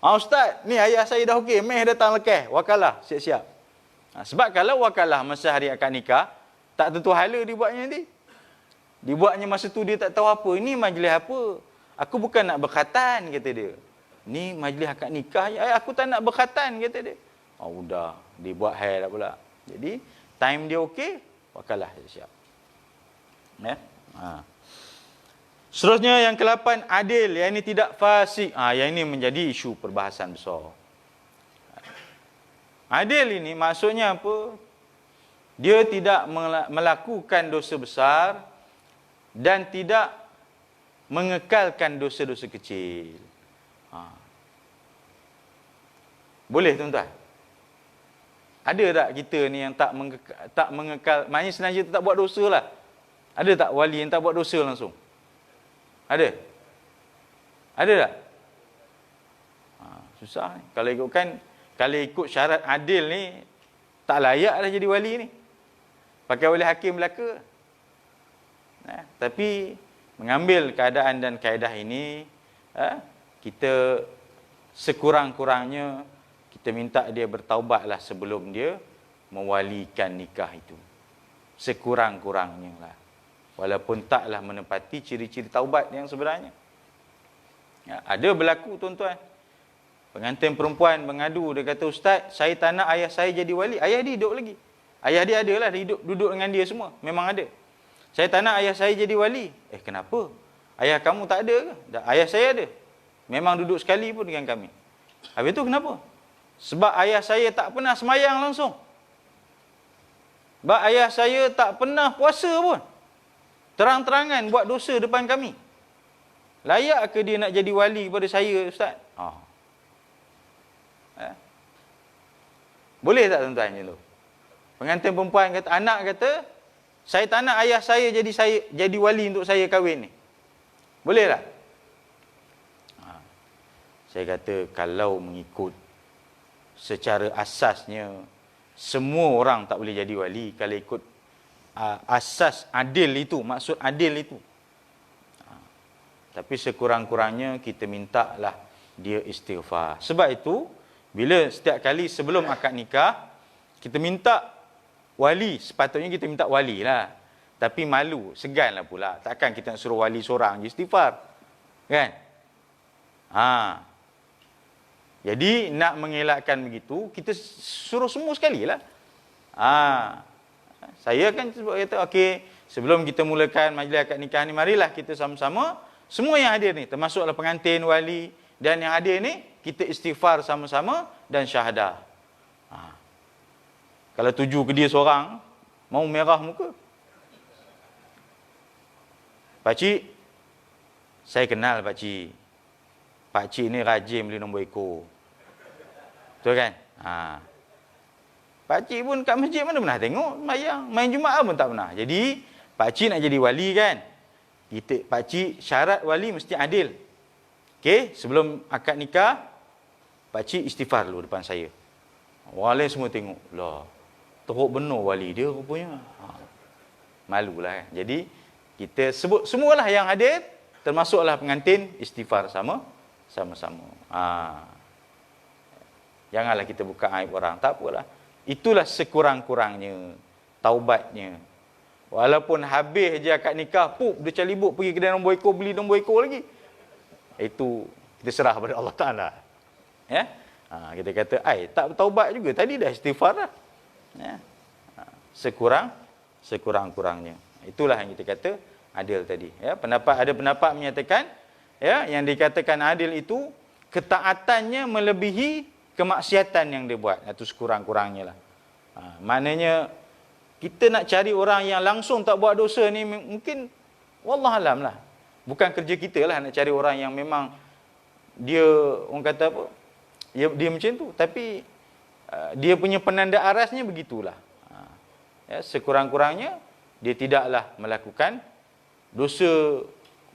Ustaz, ni ayah saya dah okey. Meh datang lekas. Wakalah, siap-siap. Sebab kalau wakalah masa hari akad nikah, tak tentu hala dibuatnya nanti. Dibuatnya masa tu dia tak tahu apa. Ini majlis apa? Aku bukan nak berkhatan, kata dia. Ni majlis akad nikah. Aku tak nak berkhatan, kata dia. Udah. Dibuat hal dah pula. Jadi, time dia okey, wakalah siap. Seterusnya yang ke-8, adil. Yang ini tidak fasik. Yang ini menjadi isu perbahasan besar. Adil ini maksudnya apa? Dia tidak melakukan dosa besar dan tidak mengekalkan dosa-dosa kecil. Boleh tuan-tuan? Ada tak kita ni yang tak mengekal, maknanya sengaja tak buat dosa lah. Ada tak wali yang tak buat dosa langsung? Ada? Ada tak? Susah ni. Kalau ikut syarat adil ni, tak layak dah jadi wali ni. Pakai wali hakim belaka. Tapi mengambil keadaan dan kaedah ini, kita sekurang-kurangnya kita minta dia bertaubatlah sebelum dia mewalikan nikah itu. Sekurang-kurangnya lah. Walaupun taklah menepati ciri-ciri taubat yang sebenarnya. Ada berlaku tuan-tuan. Pengantin perempuan mengadu, dia kata, Ustaz, saya tak nak ayah saya jadi wali. Ayah dia hidup lagi. Ayah dia ada lah, dia hidup, duduk dengan dia semua. Memang ada. Saya tak nak ayah saya jadi wali. Kenapa? Ayah kamu tak ada ke? Ayah saya ada. Memang duduk sekali pun dengan kami. Habis tu kenapa? Sebab ayah saya tak pernah semayang langsung. Sebab ayah saya tak pernah puasa pun. Terang-terangan buat dosa depan kami. Layak ke dia nak jadi wali kepada saya, Ustaz? Boleh tak tuan-tuan macam tu? Pengantin perempuan kata, anak kata, saya tak nak ayah saya jadi wali untuk saya kahwin ni. Boleh tak? Saya kata, kalau mengikut secara asasnya, semua orang tak boleh jadi wali. Kalau ikut asas adil itu, maksud adil itu. Tapi sekurang-kurangnya kita mintalah dia istighfar. Sebab itu, bila setiap kali sebelum akad nikah, kita minta wali, sepatutnya kita minta wali lah. Tapi malu, segan lah pula. Takkan kita nak suruh wali seorang je istighfar. Kan? Jadi, nak mengelakkan begitu, kita suruh semua sekali lah. Saya kan kata, okey, sebelum kita mulakan majlis akad nikah ni, marilah kita sama-sama, semua yang hadir ni, termasuklah pengantin, wali, dan yang hadir ni, kita istighfar sama-sama dan syahadah. Kalau tuju ke dia seorang, mau merah muka. Pakcik, saya kenal pakcik. Pakcik ni rajin beli nombor ekor. Betul kan? Pakcik pun kat masjid mana pernah tengok sembahyang, main Jumaat pun tak pernah. Jadi, pakcik nak jadi wali kan? Pakcik syarat wali mesti adil. Okey, sebelum akad nikah, pakcik istighfar dulu depan saya. Orang lain semua tengok. Lah, teruk benar wali dia rupanya. Malulah kan. Jadi, kita sebut semualah yang hadir, termasuklah pengantin, istighfar sama-sama. Janganlah kita buka aib orang. Tak apalah. Itulah sekurang-kurangnya taubatnya. Walaupun habis je akad nikah, dia calibuk pergi kedai nombor ekor, beli nombor ekor lagi. Itu kita serah pada Allah Ta'ala. Ya? Kita kata, tak bertaubat juga. Tadi dah istighfar dah. Ya? sekurang-kurangnya. Itulah yang kita kata adil tadi. Ya, ada pendapat menyatakan, ya, yang dikatakan adil itu ketaatannya melebihi kemaksiatan yang dia buat. Itu sekurang-kurangnya lah. Maknanya kita nak cari orang yang langsung tak buat dosa ni mungkin wallahualam lah. Bukan kerja kita lah nak cari orang yang memang dia, orang kata apa, dia macam tu. Tapi dia punya penanda arasnya begitulah. Ya, sekurang-kurangnya dia tidaklah melakukan dosa.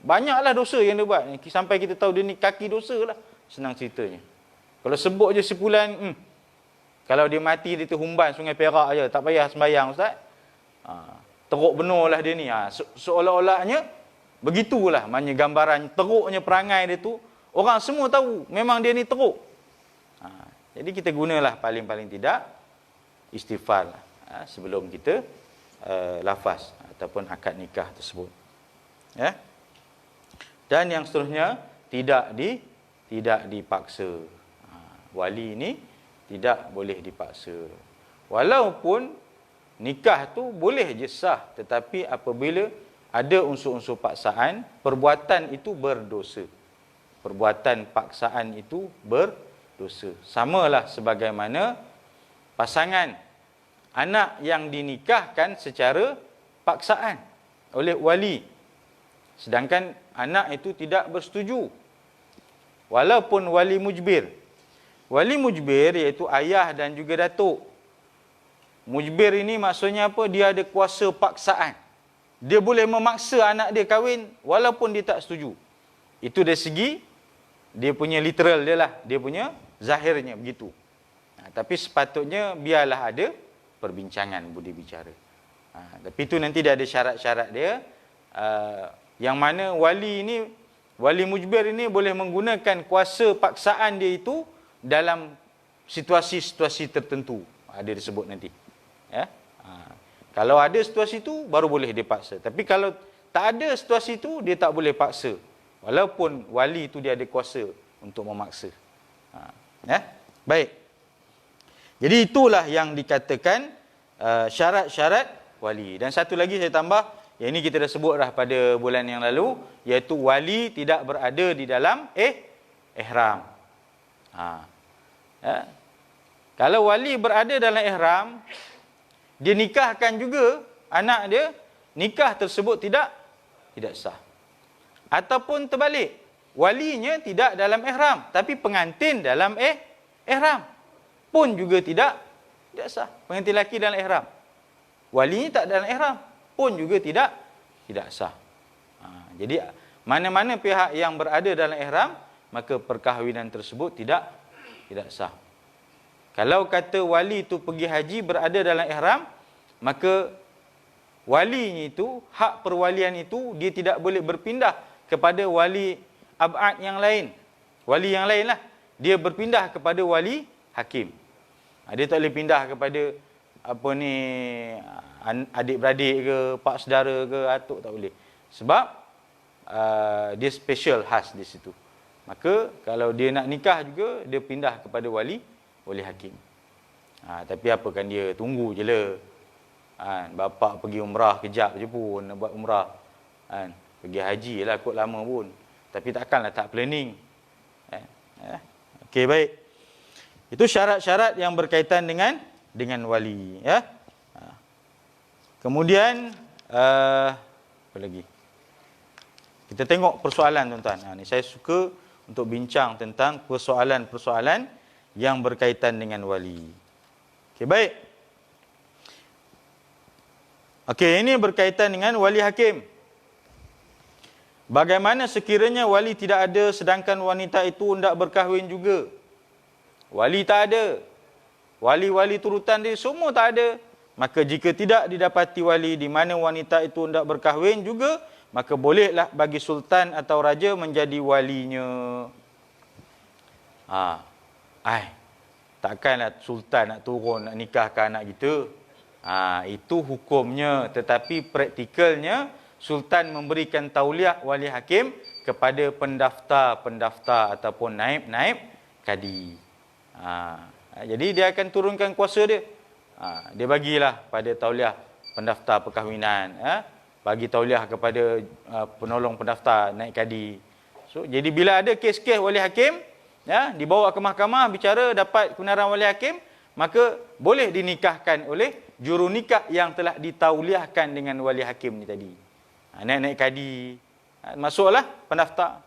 Banyaklah dosa yang dia buat. Sampai kita tahu dia ni kaki dosa lah. Senang ceritanya. Kalau sebut je sebulan, kalau dia mati dia terhumban Sungai Perak je, tak payah sembahyang ustaz. Teruk benar lah dia ni. Seolah-olahnya begitulah. Maknanya gambaran teruknya perangai dia tu. Orang semua tahu memang dia ni teruk. Jadi kita gunalah paling-paling tidak istighfar lah, sebelum kita lafaz ataupun akad nikah tersebut. Ya. Dan yang seterusnya tidak dipaksa. Wali ini tidak boleh dipaksa. Walaupun nikah tu boleh je sah, tetapi apabila ada unsur-unsur paksaan, perbuatan itu berdosa. Perbuatan paksaan itu berdosa. Samalah sebagaimana pasangan anak yang dinikahkan secara paksaan oleh wali, sedangkan anak itu tidak bersetuju. Walaupun wali mujbir. Wali mujbir iaitu ayah dan juga datuk. Mujbir ini maksudnya apa? Dia ada kuasa paksaan. Dia boleh memaksa anak dia kahwin walaupun dia tak setuju. Itu dari segi dia punya literal dia lah. Dia punya zahirnya begitu. Tapi sepatutnya biarlah ada perbincangan budi bicara. Tapi itu nanti dia ada syarat-syarat dia. Yang mana wali mujbir ini boleh menggunakan kuasa paksaan dia itu dalam situasi-situasi tertentu. Ada disebut nanti. Ya? Kalau ada situasi itu baru boleh dipaksa. Tapi kalau tak ada situasi itu, dia tak boleh paksa. Walaupun wali itu dia ada kuasa untuk memaksa. Ya? Baik. Jadi itulah yang dikatakan syarat-syarat wali. Dan satu lagi saya tambah, yang ini kita dah sebut dah pada bulan yang lalu, iaitu wali tidak berada di dalam ihram. Ya. Kalau wali berada dalam ihram, dia nikahkan juga anak dia, nikah tersebut tidak sah. Ataupun terbalik, walinya tidak dalam ihram, tapi pengantin dalam ihram pun juga tidak sah. Pengantin lelaki dalam ihram, walinya tak dalam ihram pun juga tidak sah. Jadi mana-mana pihak yang berada dalam ihram, maka perkahwinan tersebut tidak sah. Kalau kata wali itu pergi haji berada dalam ihram, maka walinya itu, hak perwalian itu, dia tidak boleh berpindah kepada wali ab'ad yang lain. Wali yang lain lah. Dia berpindah kepada wali hakim. Dia tak boleh pindah kepada adik-beradik ke, pak saudara ke, atuk, tak boleh. Sebab dia special khas di situ. Maka kalau dia nak nikah juga, dia pindah kepada wali hakim. Tapi apa kan dia tunggu je lah. Bapak pergi umrah kejap je pun nak buat umrah. Pergi haji lah kot lama pun. Tapi takkanlah tak planning. Okey, baik. Itu syarat-syarat yang berkaitan dengan wali, ya. Kemudian apa lagi? Kita tengok persoalan tuan-tuan. Ni saya suka untuk bincang tentang persoalan-persoalan yang berkaitan dengan wali. Okey, baik. Okey, ini berkaitan dengan wali hakim. Bagaimana sekiranya wali tidak ada sedangkan wanita itu hendak berkahwin juga? Wali tak ada. Wali-wali turutan dia semua tak ada. Maka jika tidak didapati wali di mana wanita itu hendak berkahwin juga, maka bolehlah bagi sultan atau raja menjadi walinya. Takkanlah sultan nak turun nak nikahkan anak kita. Itu hukumnya, tetapi praktikalnya sultan memberikan tauliah wali hakim kepada pendaftar ataupun naib kadi. Jadi dia akan turunkan kuasa dia. Dia bagilah pada tauliah pendaftar perkahwinan, bagi tauliah kepada penolong pendaftar naik kadi. So, jadi bila ada kes-kes wali hakim, dibawa ke mahkamah, bicara dapat kebenaran wali hakim, maka boleh dinikahkan oleh juru nikah yang telah ditauliahkan dengan wali hakim ni tadi. Naik kadi, masuklah pendaftar,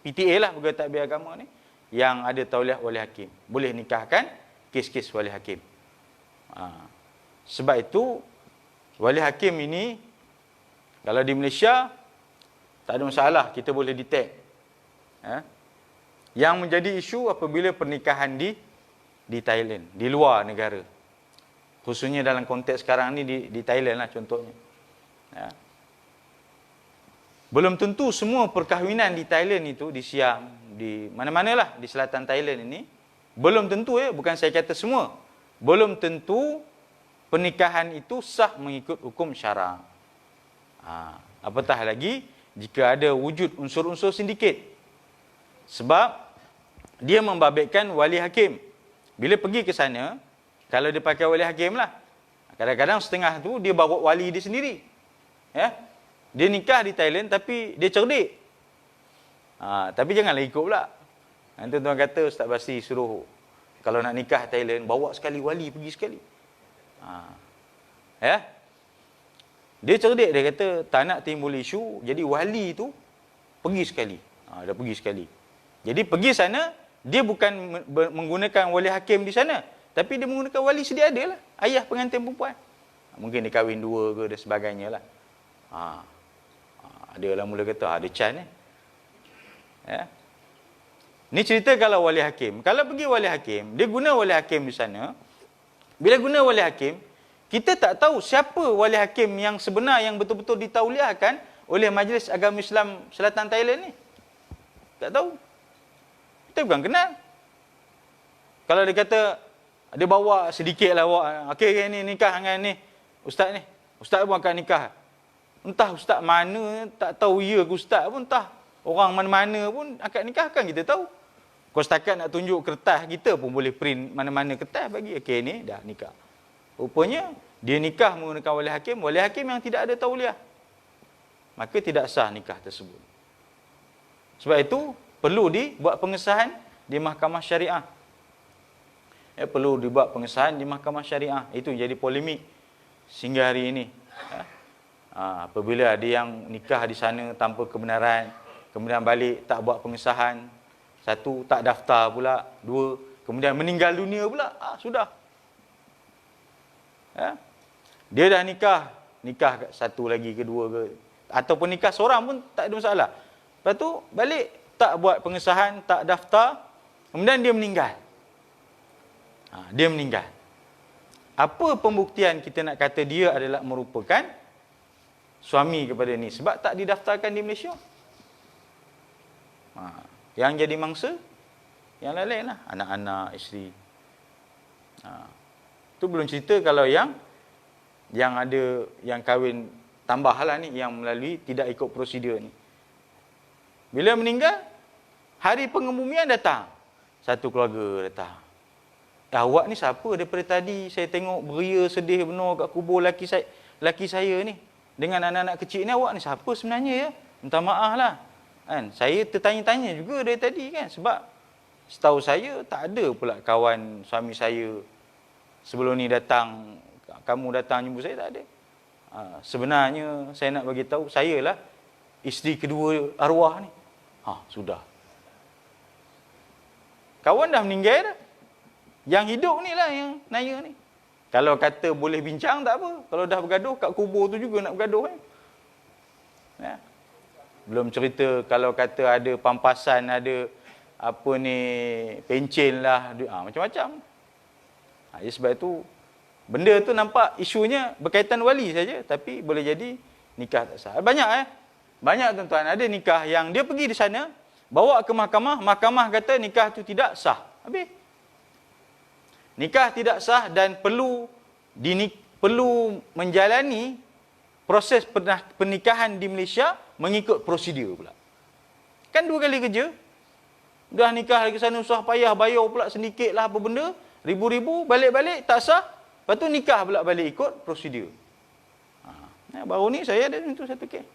PTA lah, pegawai tadbir agama ni, yang ada tauliah wali hakim. Boleh nikahkan kes-kes wali hakim. Sebab itu, wali hakim ini, kalau di Malaysia, tak ada masalah, kita boleh detect. Yang menjadi isu apabila pernikahan di Thailand, di luar negara. Khususnya dalam konteks sekarang ni di Thailand lah contohnya. Belum tentu semua perkahwinan di Thailand itu, di Siam, di mana-mana lah, di selatan Thailand ini, belum tentu bukan saya kata semua, belum tentu pernikahan itu sah mengikut hukum syara. Apatah lagi jika ada wujud unsur-unsur sindiket. Sebab dia membabitkan wali hakim. Bila pergi ke sana, kalau dia pakai wali hakim lah, kadang-kadang setengah tu dia bawa wali dia sendiri. Dia nikah di Thailand tapi dia cerdik. Tapi janganlah ikut pula. Tuan-tuan kata Ustaz Basri suruh kalau nak nikah Thailand, bawa sekali wali pergi sekali. Dia cerdik, dia kata tak nak timbul isu, jadi wali tu pergi sekali. Dah pergi sekali. Jadi pergi sana, dia bukan menggunakan wali hakim di sana, tapi dia menggunakan wali sedia ada lah, ayah pengantin perempuan. Mungkin dia kahwin dua ke dan sebagainya lah. Ada lah mula kata, ada can ni. Ni cerita kalau wali hakim. Kalau pergi wali hakim, dia guna wali hakim di sana. Bila guna wali hakim, kita tak tahu siapa wali hakim yang sebenar, yang betul-betul ditauliahkan oleh Majlis Agama Islam Selatan Thailand ni. Tak tahu. Kita bukan kenal. Kalau dia kata, dia bawa sedikit lah, okey ni nikah dengan ni, ustaz ni. Ustaz pun akan nikah. Entah ustaz mana, tak tahu ya ke ustaz pun, entah orang mana-mana pun akad nikah kan kita tahu. Kau setakat nak tunjuk kertas, kita pun boleh print mana-mana kertas bagi. Okey ni dah nikah. Rupanya dia nikah menggunakan wali hakim yang tidak ada tauliah. Maka tidak sah nikah tersebut. Sebab itu perlu dibuat pengesahan di mahkamah syariah. Perlu dibuat pengesahan di mahkamah syariah. Itu jadi polemik sehingga hari ini. Apabila ada yang nikah di sana tanpa kebenaran, kemudian balik tak buat pengesahan, satu, tak daftar pula, dua, kemudian meninggal dunia pula, sudah. Dia dah nikah satu lagi, kedua ke, ataupun nikah seorang pun tak ada masalah. Lepas tu balik tak buat pengesahan, tak daftar, kemudian dia meninggal. Dia meninggal. Apa pembuktian kita nak kata dia adalah merupakan suami kepada ni? Sebab tak didaftarkan di Malaysia. Yang jadi mangsa yang lain-lain lah, anak-anak, isteri. Tu belum cerita kalau yang ada yang kahwin tambah lah ni, yang melalui tidak ikut prosedur ni. Bila meninggal, hari pengebumian datang, satu keluarga datang. Awak ni siapa daripada tadi saya tengok beria sedih benar kat kubur laki saya ni dengan anak-anak kecil ni, awak ni siapa sebenarnya ya? Minta maaf lah. Kan? Saya tertanya-tanya juga dari tadi kan, sebab setahu saya tak ada pula kawan suami saya sebelum ni datang, kamu datang jumpa saya, tak ada. Sebenarnya saya nak bagi tahu, saya lah isteri kedua arwah ni. Sudah. Kawan dah meninggal dah. Yang hidup ni lah yang nanya ni. Kalau kata boleh bincang tak apa. Kalau dah bergaduh kat kubur tu juga nak bergaduh kan. Belum cerita kalau kata ada pampasan, ada apa ni, pencen lah, macam-macam. Sebab itu benda tu nampak isunya berkaitan wali saja, tapi boleh jadi nikah tak sah. Banyak tuan-tuan, ada nikah yang dia pergi di sana, bawa ke mahkamah, mahkamah kata nikah tu tidak sah. Habis. Nikah tidak sah dan perlu menjalani proses pernikahan di Malaysia mengikut prosedur pula. Kan dua kali kerja. Dah nikah lagi sana susah payah, bayar pula sedikit lah apa benda, ribu-ribu, balik-balik tak sah. Lepas tu nikah pula balik ikut prosedur. Baru ni saya ada itu satu kes.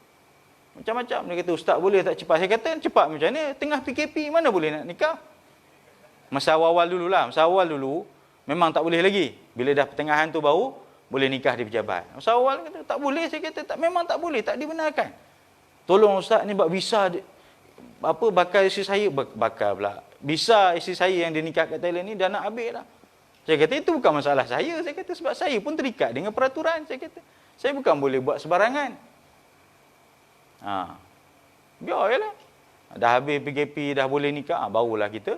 Macam-macam. Dia kata, ustaz boleh tak cepat? Saya kata, cepat macam ni? Tengah PKP, mana boleh nak nikah? Masa awal-awal dululah. Masa awal dulu, memang tak boleh lagi. Bila dah pertengahan tu baru, boleh nikah di pejabat. Masa awal kata, tak boleh. Saya kata, tak, memang tak boleh. Tak dibenarkan. Tolong ustaz ni buat visa. Bakal isteri saya. Bakal pula. Visa isteri saya yang dia nikah kat Thailand ni, dah nak habis dah. Saya kata, itu bukan masalah saya. Saya kata, sebab saya pun terikat dengan peraturan. Saya kata, saya bukan boleh buat sebarangan. Biar je lah. Dah habis PKP, dah boleh nikah, barulah kita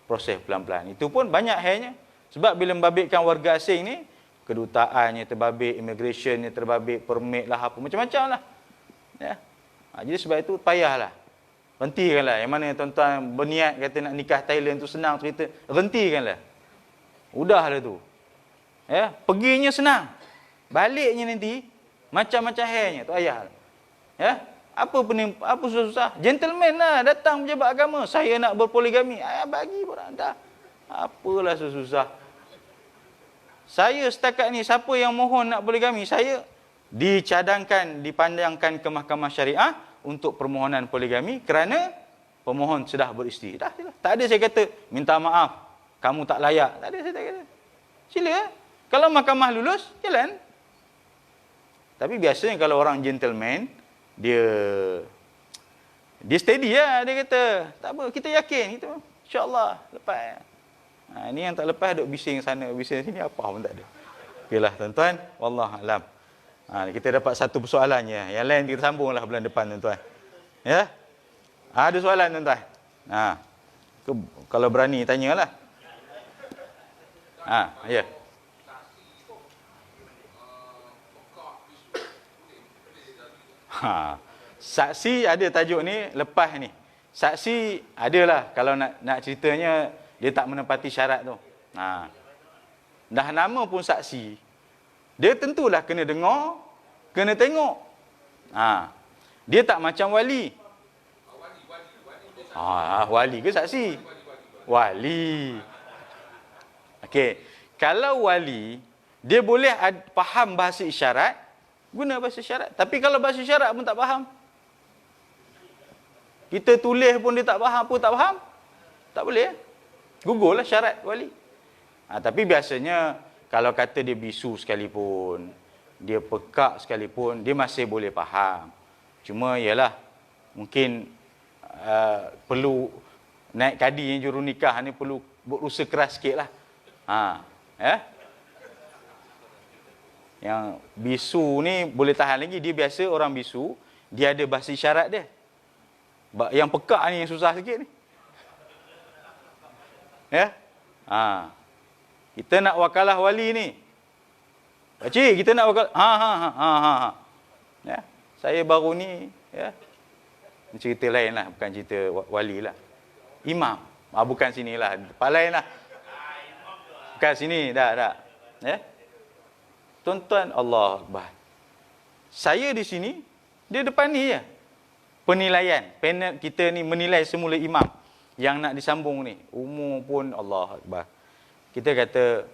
proses pelan-pelan. Itu pun banyak halnya. Sebab bila membabitkan warga asing ni, kedutaannya terbabit, immigrationnya terbabit, permit lah, apa, macam-macam lah. Ya. Jadi sebab itu, payahlah. Hentikanlah. Yang mana tuan-tuan berniat kata nak nikah Thailand tu senang cerita, hentikanlah. Udahlah tu. Ya. Perginya senang. Baliknya nanti, macam-macam halnya, tu ayah. Ya, apa susah-susah? Gentleman lah datang pejabat agama. Saya nak berpoligami. Bagi orang dah. Apalah susah. Saya setakat ni, siapa yang mohon nak poligami, saya dipandangkan ke mahkamah syariah untuk permohonan poligami kerana pemohon sudah beristeri. Dah, tak ada saya kata, minta maaf, kamu tak layak. Tak ada, saya tak kata. Sila. Kalau mahkamah lulus, jalan. Tapi biasanya kalau orang gentleman, dia steady lah, dia kata tak apa, kita yakin kita insya-Allah lepas. Ini yang tak lepas duk bising sana bising sini, apa pun tak ada. Okeylah tuan-tuan, wallahu alam. Kita dapat satu persoalannya, yang lain kita sambunglah bulan depan tuan-tuan. Ya, ada soalan tuan-tuan? Kalau berani tanyalah. Ya. Saksi ada tajuk ni lepas ni. Saksi adalah kalau nak ceritanya dia tak menepati syarat tu. Dah nama pun saksi. Dia tentulah kena dengar, kena tengok. Dia tak macam wali. Wali ke saksi? Wali. Okey. Kalau wali, dia boleh faham bahasa isyarat, guna bahasa isyarat. Tapi kalau bahasa isyarat pun tak faham, kita tulis pun dia tak faham, tak boleh. Gugurlah syarat wali. Tapi biasanya kalau kata dia bisu sekalipun, dia pekak sekalipun, dia masih boleh faham. Cuma ialah mungkin perlu naik kadi yang juru nikah ni perlu berusaha keras sikitlah. Yang bisu ni boleh tahan lagi. Dia biasa orang bisu, dia ada bahasa isyarat dia. Yang pekak ni yang susah sikit ni. Ya. Kita nak wakalah wali ni. Pakcik, kita nak wakalah. Ya. Saya baru ni, ya. Cerita lain lah, bukan cerita wali lah. Imam. Bukan sinilah, tempat lain lah. Bukan sini, dah. Ya. Tuan-tuan, Allah Akbar. Saya di sini, dia depan ni je. Penilaian. Panel kita ni menilai semula imam yang nak disambung ni. Umur pun Allah Akbar. Kita kata,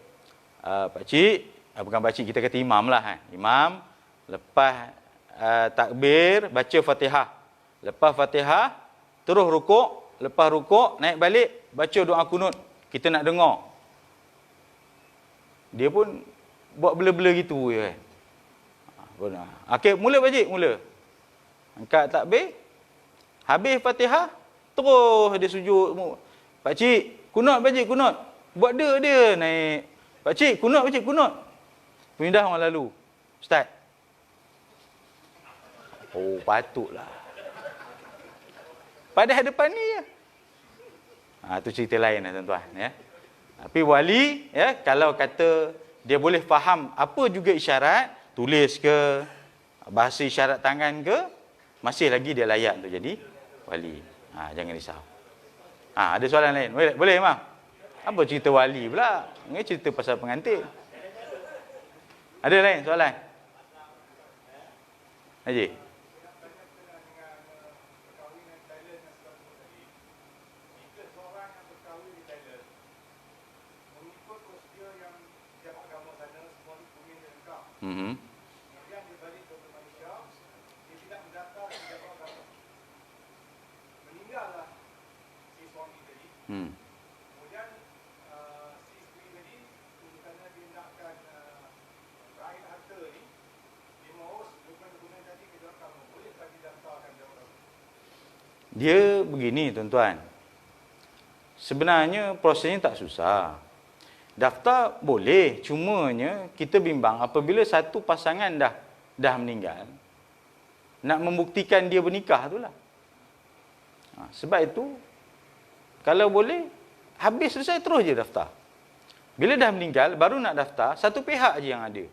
pakcik, bukan pakcik, kita kata imam lah. Imam, lepas takbir, baca Fatihah. Lepas Fatihah, terus rukuk. Lepas rukuk, naik balik, baca doa kunut. Kita nak dengar. Dia pun buat bela-bela gitu je. Okey, mula pakcik, mula. Angkat takbir. Habis Fatihah, terus dia sujud. Pakcik, kunut pakcik, kunut. Buat dia naik. Pakcik, kunut pakcik, kunut. Pindah orang lalu. Ustaz. Patutlah. Padahal depan ni je. Tu cerita lain lah tuan-tuan. Ya. Tapi wali, ya, kalau kata dia boleh faham apa juga isyarat, tulis ke, bahasa isyarat tangan ke, masih lagi dia layak untuk jadi wali. Jangan risau. Ada soalan lain? Boleh Imam? Apa cerita wali pula? Ini cerita pasal pengantin. Ada lain soalan? Haji? Kemudian si isteri tadi kerana dia nakkan raih harta ni, dia mahu dokumen-dokumen tadi ke dalam kamu. Bolehkah didaftarkan dalam kamu? Dia begini tuan-tuan. Sebenarnya prosesnya tak susah. Daftar boleh, cumanya kita bimbang apabila satu pasangan dah meninggal, nak membuktikan dia bernikah itulah. Sebab itu kalau boleh habis selesai terus je daftar. Bila dah meninggal baru nak daftar, satu pihak je yang ada.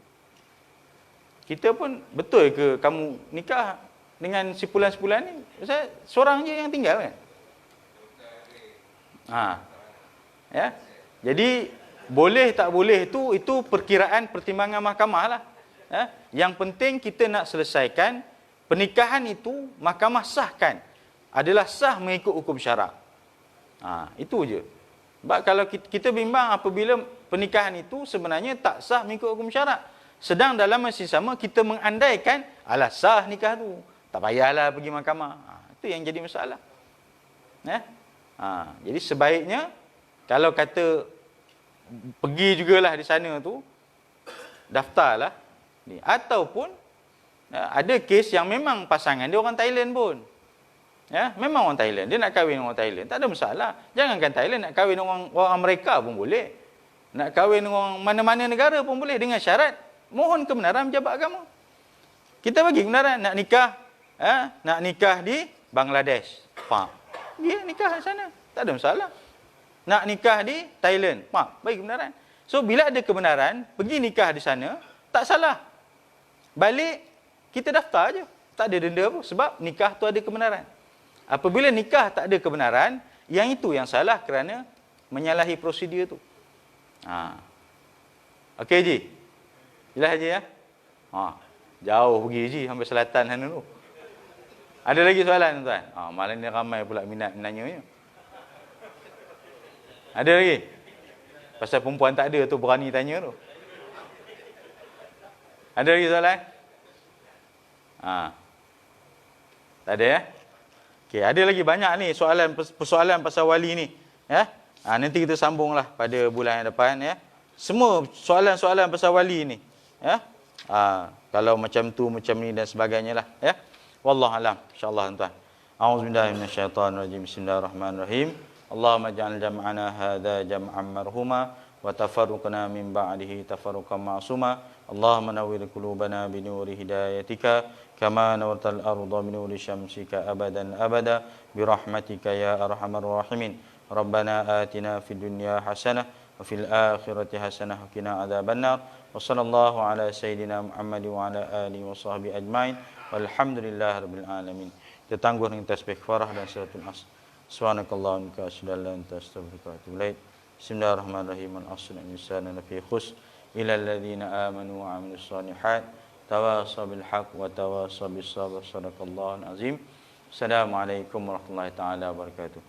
Kita pun betul ke kamu nikah dengan si pulan-sepulan ni? Saya seorang je yang tinggal kan? Ya. Jadi boleh tak boleh itu perkiraan pertimbangan mahkamah lah. Ya. Yang penting kita nak selesaikan pernikahan itu, mahkamah sahkan adalah sah mengikut hukum syarak. Itu je. Sebab kalau kita bimbang apabila pernikahan itu sebenarnya tak sah mengikut hukum syarak. Sedang dalam masa sama kita mengandaikan alah sah nikah tu. Tak payahlah pergi mahkamah. Itu yang jadi masalah. Ya. Jadi sebaiknya kalau kata pergi jugalah di sana tu, daftarlah. Ataupun ada kes yang memang pasangan dia orang Thailand pun. Ya, memang orang Thailand. Dia nak kahwin orang Thailand, tak ada masalah. Jangankan Thailand, nak kahwin orang Amerika pun boleh. Nak kahwin orang mana-mana negara pun boleh dengan syarat mohon kebenaran pejabat agama. Kita bagi kebenaran nak nikah di Bangladesh. Dia nikah di sana, tak ada masalah. Nak nikah di Thailand, bagi kebenaran. So bila ada kebenaran, pergi nikah di sana, tak salah. Balik kita daftar aje, tak ada denda pun sebab nikah tu ada kebenaran. Apabila nikah tak ada kebenaran, yang itu yang salah kerana menyalahi prosedur tu. Okey Ji. Jelas je ya? Jauh pergi Ji sampai selatan sana tu. Ada lagi soalan tuan? Malam ni ramai pula minat menanya. Ada lagi? Pasal perempuan tak ada tu berani tanya tu. Ada lagi soalan? Tak ada ya? Okey, ada lagi banyak ni persoalan pasal wali ni, ya. Nanti kita sambunglah pada bulan yang depan ya. Semua soalan-soalan pasal wali ni, ya. Kalau macam tu, macam ni dan sebagainya lah, ya. Wallahu alam, insyaallah tuan. A'udzubillahi minasyaitonirrajim. Bismillahirrahmanirrahim. Allahumma ja'al jam'ana hadza jam'an marhuma wa tafarruqna min ba'dihi tafarruqan ma'suma. Allahumma nawwir qulubana bi nuri hidayatika kama nawwartal arda bi nuri syamsika abadan abada bi rahmatika ya arhamar rahimin. Rabbana atina fid dunya hasanah wa fil akhirati hasanah wa qina adzabannar. Wa sallallahu ala sayidina Muhammad wa ala alihi wa sahbihi ajmain. Walhamdulillahirabbil alamin. Kita tangguh dengan tasbih kafarah dan suratul as. Subhanakallahumma wa bihamdika asyhadu an la ilaha illa anta astaghfiruka wa atubu ilaik. Bismillahirrahmanirrahim. Al-asr insana lafi khusr illa alladhina amanu wa 'amilus shalihat tawasaw bil haqq wa tawasaw bis sabr. Sadaqallahul azim. Assalamualaikum warahmatullahi taala wabarakatuh.